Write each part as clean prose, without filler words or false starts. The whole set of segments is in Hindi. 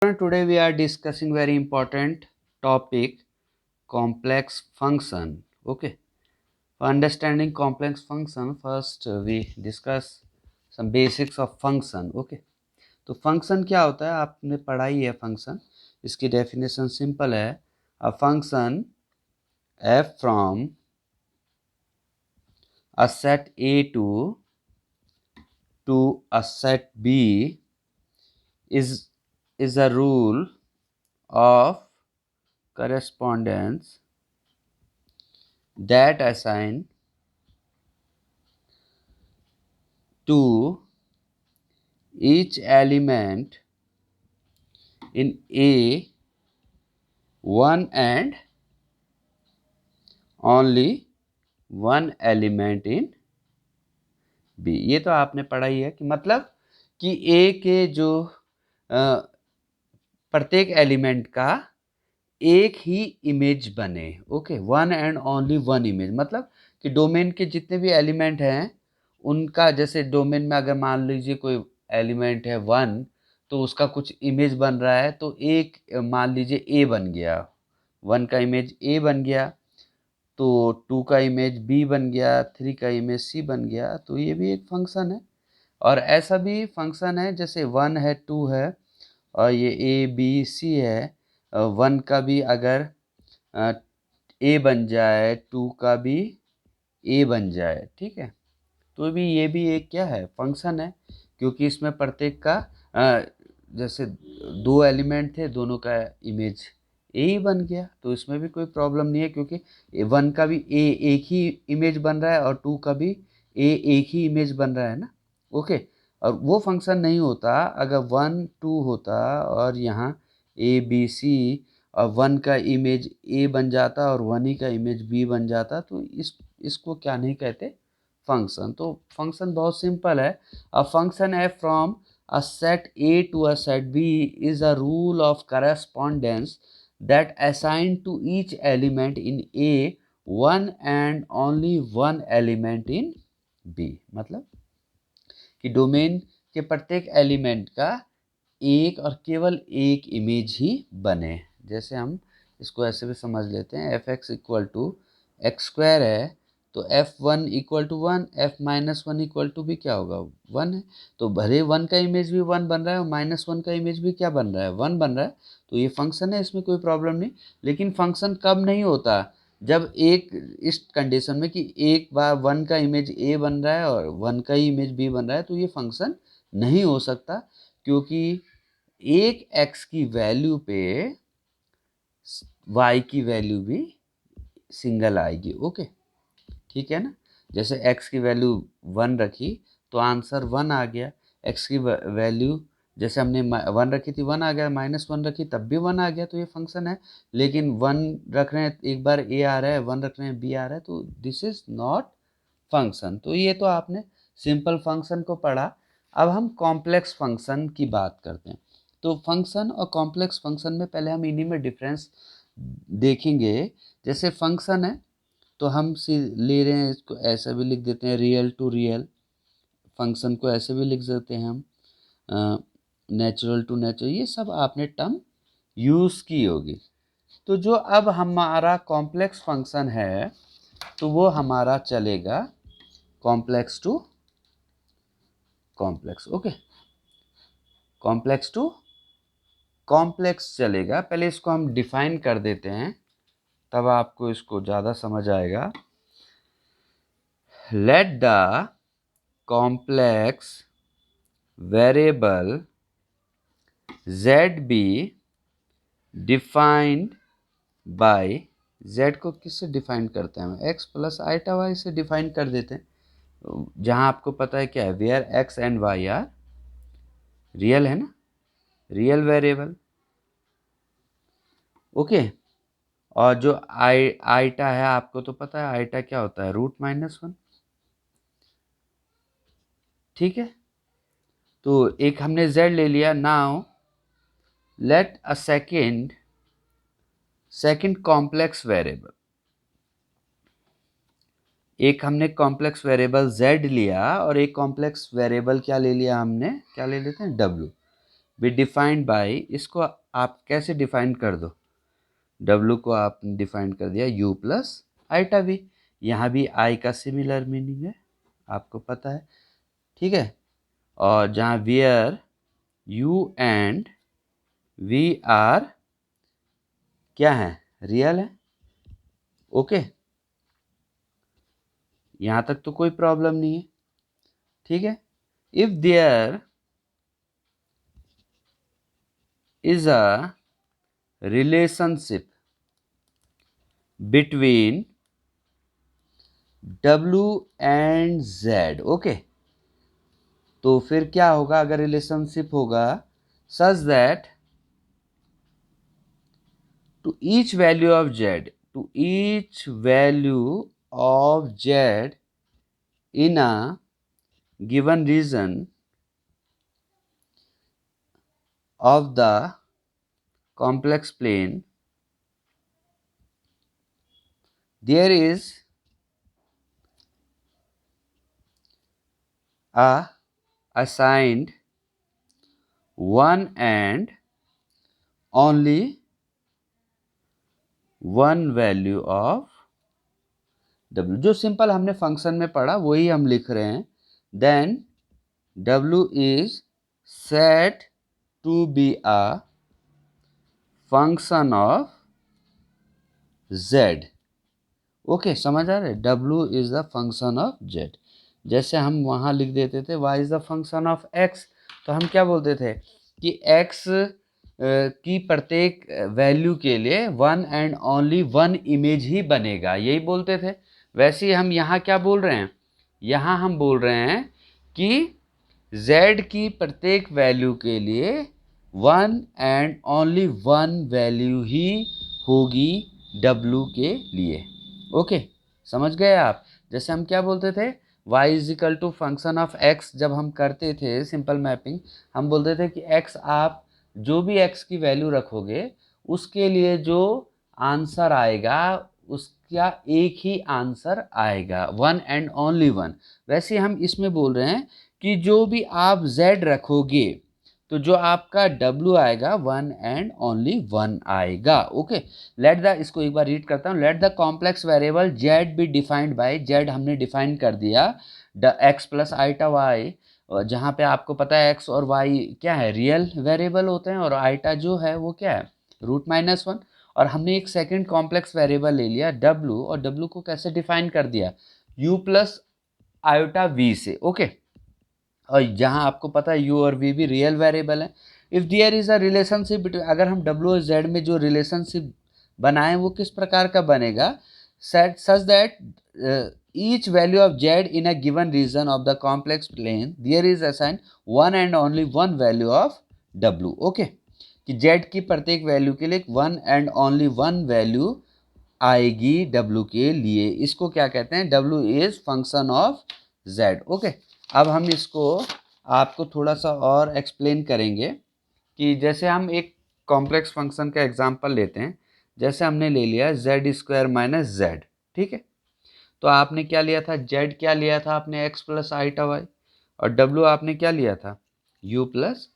Today we are discussing very important topic, complex function. Okay, for understanding complex function, first we discuss some basics of function. Okay, तो फंक्शन क्या होता है, आपने पढ़ाई है फंक्शन. इसकी डेफिनेशन सिंपल है. A function f from a set a to a set b is a rule of correspondence that assign to each element in A one and only one element in B. ये तो आपने पढ़ा ही है कि मतलब कि A के जो प्रत्येक एलिमेंट का एक ही इमेज बने. Okay, one and only one image, मतलब कि डोमेन के जितने भी एलिमेंट हैं उनका, जैसे डोमेन में अगर मान लीजिए कोई एलिमेंट है वन, तो उसका कुछ इमेज बन रहा है, तो एक मान लीजिए ए बन गया, वन का इमेज ए बन गया, तो टू का इमेज बी बन गया, थ्री का इमेज सी बन गया, तो ये भी एक फंक्शन है. और ऐसा भी फंक्शन है जैसे वन है, टू है, और ये ए बी सी है, वन का भी अगर ए बन जाए, टू का भी ए बन जाए, ठीक है, तो भी ये भी एक क्या है, फंक्शन है, क्योंकि इसमें प्रत्येक का जैसे दो एलिमेंट थे, दोनों का इमेज ए ही बन गया, तो इसमें भी कोई प्रॉब्लम नहीं है, क्योंकि वन का भी ए एक ही इमेज बन रहा है और टू का भी ए एक ही इमेज बन रहा है ना. ओके, और वो फंक्शन नहीं होता अगर वन टू होता और यहाँ ए बी सी और वन का इमेज ए बन जाता और वन ही का इमेज बी बन जाता, तो इसको क्या नहीं कहते, फंक्शन. तो फंक्शन बहुत सिंपल है. अ फंक्शन है from a set A to a set B is a rule of correspondence that assign to each element in A one and only one element in B. मतलब कि डोमेन के प्रत्येक एलिमेंट का एक और केवल एक इमेज ही बने. जैसे हम इसको ऐसे भी समझ लेते हैं, f x equal to x square है, तो f one equal to one, f minus one equal to भी क्या होगा, वन है. तो भले वन का इमेज भी वन बन रहा है और माइनस वन का इमेज भी क्या बन रहा है, वन बन रहा है, तो ये फंक्शन है, इसमें कोई प्रॉब्लम नहीं. लेकिन फंक्शन कब नहीं होता, जब एक इस कंडीशन में कि एक बार वन का इमेज ए बन रहा है और वन का ही इमेज बी बन रहा है, तो ये फंक्शन नहीं हो सकता, क्योंकि एक x की वैल्यू पे y की वैल्यू भी सिंगल आएगी. ओके, ठीक है ना. जैसे x की वैल्यू वन रखी तो आंसर वन आ गया, x की वैल्यू जैसे हमने वन रखी थी वन आ गया, माइनस वन रखी तब भी वन आ गया, तो ये फंक्शन है. लेकिन वन रख रहे हैं, एक बार ए आ रहा है, वन रख रहे हैं बी आ रहा है, तो दिस इज नॉट फंक्शन. तो ये तो आपने सिंपल फंक्शन को पढ़ा. अब हम कॉम्प्लेक्स फंक्शन की बात करते हैं. तो फंक्शन और कॉम्प्लेक्स फंक्शन में पहले हम इन्हीं में डिफरेंस देखेंगे. जैसे फंक्शन है तो हम ले रहे हैं, इसको ऐसा भी लिख देते हैं रियल टू रियल, फंक्शन को ऐसे भी लिख देते हैं हम नेचुरल टू नेचुरल, ये सब आपने टर्म यूज़ की होगी. तो जो अब हमारा कॉम्प्लेक्स फंक्शन है तो वो हमारा चलेगा complex to complex. Okay, complex to complex चलेगा. पहले इसको हम डिफाइन कर देते हैं, तब आपको इसको ज़्यादा समझ आएगा. Let the complex variable z be defined by, z को किससे डिफाइन करते हैं हम, x प्लस आइटा वाई से डिफाइन कर देते हैं. जहाँ आपको पता है क्या है, where x and y are real, है ना, रियल वेरिएबल. ओके, और जो आइटा है आपको तो पता है, आइटा क्या होता है, रूट माइनस वन. ठीक है, तो एक हमने z ले लिया. Now let a second complex variable, एक हमने कॉम्प्लेक्स वेरिएबल z लिया और एक कॉम्प्लेक्स वेरिएबल क्या ले लिया हमने, क्या ले लेते हैं, w. बी डिफाइंड बाई, इसको आप कैसे डिफाइन कर दो, W को आपने डिफाइन कर दिया U प्लस आइटा V। यहाँ भी I का सिमिलर मीनिंग है, आपको पता है, ठीक है। और जहाँ where U and V are क्या है, रियल है, ओके। यहाँ तक तो कोई प्रॉब्लम नहीं है, ठीक है। If there is a relationship between W and Z, okay, तो फिर क्या होगा अगर रिलेशनशिप होगा, such that to each value of Z, to each value of Z in a given region of the complex plane, there is a assigned one and only one value of W। जो सिंपल हमने फंक्शन में पढ़ा वही हम लिख रहे हैं। Then W is set to be a function of Z, okay, समझ आ रहा है, W is the function of Z। जैसे हम वहाँ लिख देते थे y is the function of x, तो हम क्या बोलते थे कि x की प्रत्येक वैल्यू के लिए one and only one image ही बनेगा, यही बोलते थे। वैसे ही हम यहाँ क्या बोल रहे हैं, यहाँ हम बोल रहे हैं कि z की प्रत्येक वैल्यू के लिए one and only one value ही होगी w के लिए, ओके, समझ गए आप। जैसे हम क्या बोलते थे, y is equal to function of x, जब हम करते थे सिंपल मैपिंग, हम बोलते थे कि x आप जो भी x की वैल्यू रखोगे उसके लिए जो आंसर आएगा उसका एक ही आंसर आएगा, वन एंड ओनली वन। वैसे हम इसमें बोल रहे हैं कि जो भी आप z रखोगे तो जो आपका W आएगा वन एंड ओनली वन आएगा, ओके। लेट द, इसको एक बार रीड करता हूँ, let the complex variable Z be defined by, Z हमने डिफाइन कर दिया the x plus iota y, जहाँ पे आपको पता है x और y क्या है, रियल वेरिएबल होते हैं, और आइटा जो है वो क्या है, √-1। और हमने एक सेकंड कॉम्प्लेक्स वेरिएबल ले लिया W, और W को कैसे डिफाइन कर दिया, U प्लस आयोटा V से, ओके। और जहाँ आपको पता है U और V भी रियल वेरिएबल है। If there is a relationship between, अगर हम W और Z में जो रिलेशनशिप बनाएं वो किस प्रकार का बनेगा, such that each value of Z in a given region of the complex plane there is assign one and only one value of W, okay, कि Z की प्रत्येक वैल्यू के लिए one and only one value आएगी W के लिए, इसको क्या कहते हैं, W is function of Z, okay. अब हम इसको आपको थोड़ा सा और एक्सप्लेन करेंगे कि जैसे हम एक कॉम्प्लेक्स फंक्शन का एग्जांपल लेते हैं, जैसे हमने ले लिया z²-z, ठीक है। तो आपने क्या लिया था, z क्या लिया था आपने, x प्लस आइटा वाई, और w आपने क्या लिया था, u plus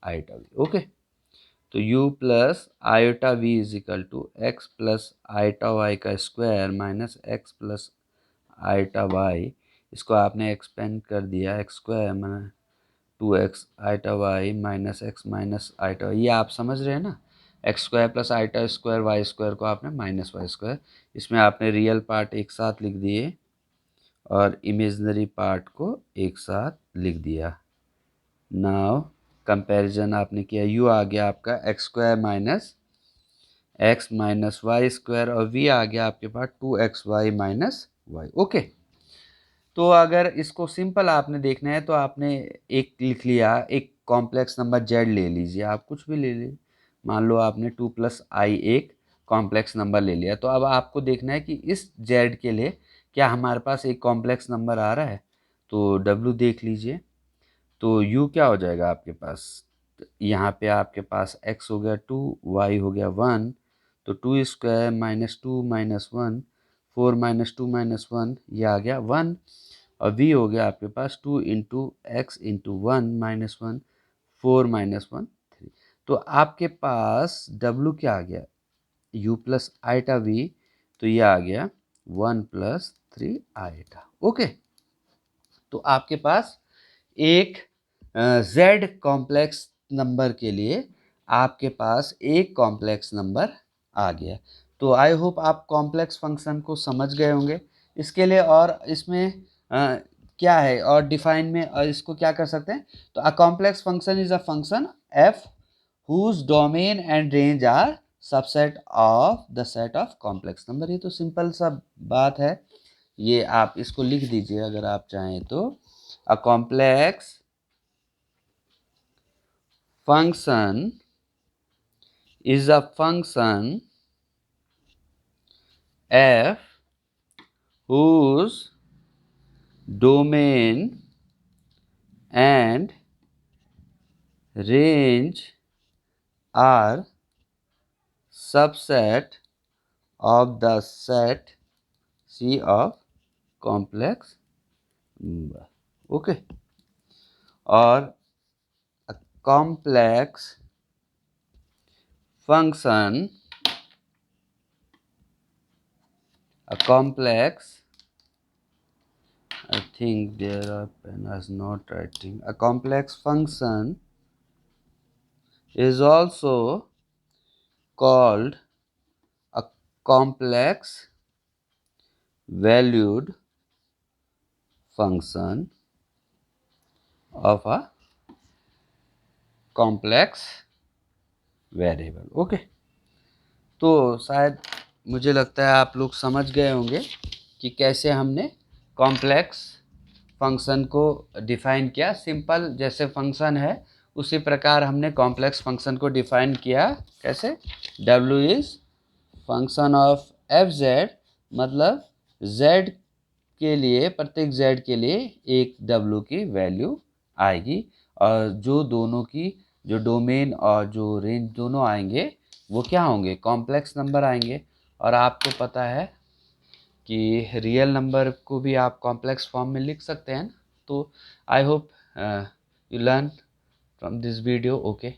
iota v, okay. तो u plus iota v is equal to x plus iota y का square minus x plus iota y, इसको आपने एक्सपेंड कर दिया x square minus 2x iota y minus iota, ये आप समझ रहे हैं ना, x square plus iota square y square को आपने माइनस वाई स्क्वायर, इसमें आपने रियल पार्ट एक साथ लिख दिए और इमेजनरी पार्ट को एक साथ लिख दिया। नाउ कंपैरिजन आपने किया, u आ गया आपका x square minus x minus y square, और v आ गया आपके पास 2xy माइनस वाई, ओके। तो अगर इसको सिंपल आपने देखना है तो आपने एक लिख लिया, एक कॉम्प्लेक्स नंबर z ले लीजिए, आप कुछ भी ले लीजिए, मान लो आपने 2 + i एक कॉम्प्लेक्स नंबर ले लिया, तो अब आपको देखना है कि इस z के लिए क्या हमारे पास एक कॉम्प्लेक्स नंबर आ रहा है, तो w देख लीजिए, तो u क्या हो जाएगा आपके पास, यहाँ पे आपके पास x हो गया 2, y हो गया 1, तो 2² माइनस 2 माइनस 1, 4 माइनस 2 माइनस 1, ये आ गया 1, और v हो गया आपके पास 2 into x into 1 minus 1, 4 minus 1, 3, तो आपके पास W क्या आ गया, U प्लस आइटा V, तो ये आ गया 1 प्लस 3 आइटा। ओके, तो आपके पास एक Z कॉम्प्लेक्स नंबर के लिए आपके पास एक कॉम्प्लेक्स नंबर आ गया। तो आई होप आप कॉम्प्लेक्स फंक्शन को समझ गए होंगे। इसके लिए और इसमें क्या है और डिफाइन में और इसको क्या कर सकते हैं, तो a complex function is a function f whose domain and range are subset of the set of complex number. ये तो सिंपल सा बात है, ये आप इसको लिख दीजिए अगर आप चाहें तो। A complex function is a function f whose domain and range are subset of the set C of complex number. Okay, or a complex function, a complex, I think there are pen is not writing, a complex function is also called a complex valued function of a complex variable. Okay, तो शायद मुझे लगता है आप लोग समझ गए होंगे कि कैसे हमने कॉम्प्लेक्स फंक्शन को डिफाइन किया। सिंपल जैसे फंक्शन है उसी प्रकार हमने कॉम्प्लेक्स फंक्शन को डिफाइन किया। कैसे, W is function of F Z, मतलब z के लिए, प्रत्येक z के लिए एक W की वैल्यू आएगी, और जो दोनों की जो डोमेन और जो रेंज दोनों आएंगे वो क्या होंगे, कॉम्प्लेक्स नंबर आएंगे। और आपको पता है कि रियल नंबर को भी आप कॉम्प्लेक्स फॉर्म में लिख सकते हैं। तो I hope you learn from this video. Okay.